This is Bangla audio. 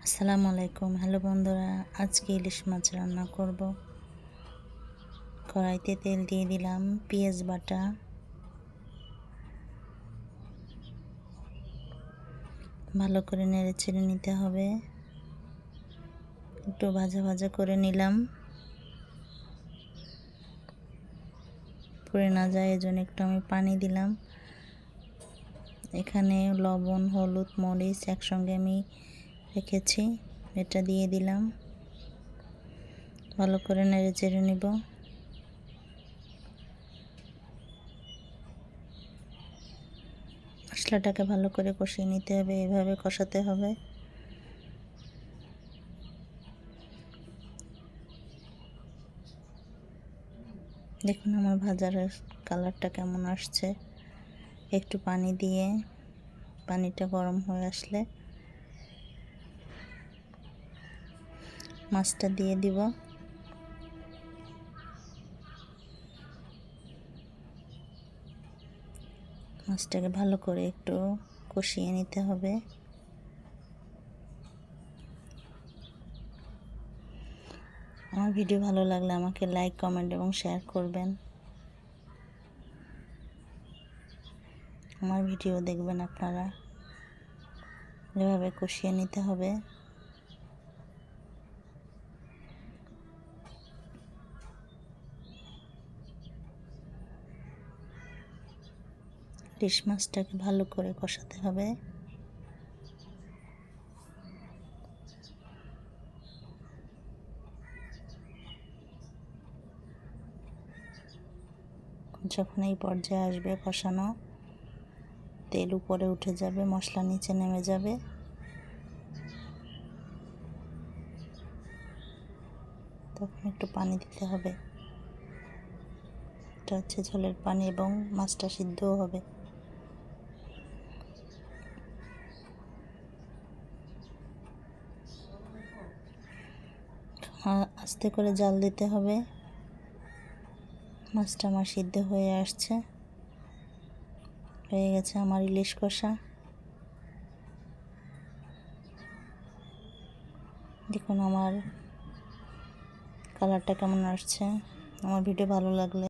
আসসালামু আলাইকুম। হ্যালো বন্ধুরা, আজকে ইলিশ মাছ রান্না করব। কড়াইতে তেল দিয়ে দিলাম, পেঁয়াজ বাটা, ভালো করে নেড়ে চেড়ে নিতে হবে। একটু ভাজা ভাজা করে নিলাম, পুড়ে না যায় এজন্য একটু আমি পানি দিলাম। এখানে লবণ, হলুদ, মরিচ একসঙ্গে আমি রেখেছি, এটা দিয়ে দিলাম। ভালো করে নেড়ে চেড়ে নিব। মশলাটাকে ভালো করে কষিয়ে নিতে হবে, এভাবে কষাতে হবে। দেখুন আমার ভাজার কালারটা কেমন আসছে। একটু পানি দিয়ে, পানিটা গরম হয়ে আসলে মাছটা দিয়ে দিব। মাছটাকে ভালো করে একটু কষিয়ে নিতে হবে। আমার ভিডিও ভালো লাগলে আমাকে লাইক, কমেন্ট এবং শেয়ার করবেন। আমার ভিডিও দেখবেন আপনারা। এভাবে কষিয়ে নিতে হবে। ইলিশ মাছটাকে ভালো করে কষাতে হবে। যখন এই পর্যায়ে আসবে কষানো, তেল উপরে উঠে যাবে, মশলা নিচে নেমে যাবে, তখন একটু পানি দিতে হবে। এটা হচ্ছে ঝোলের পানি এবং মাছটা সিদ্ধও হবে। আস্তে করে জাল দিতে হবে। মাছটা আমার সিদ্ধ হয়ে আসছে, হয়ে গেছে আমার ইলিশ কষা। দেখুন আমার কালারটা কেমন আসছে। আমার ভিডিও ভালো লাগলে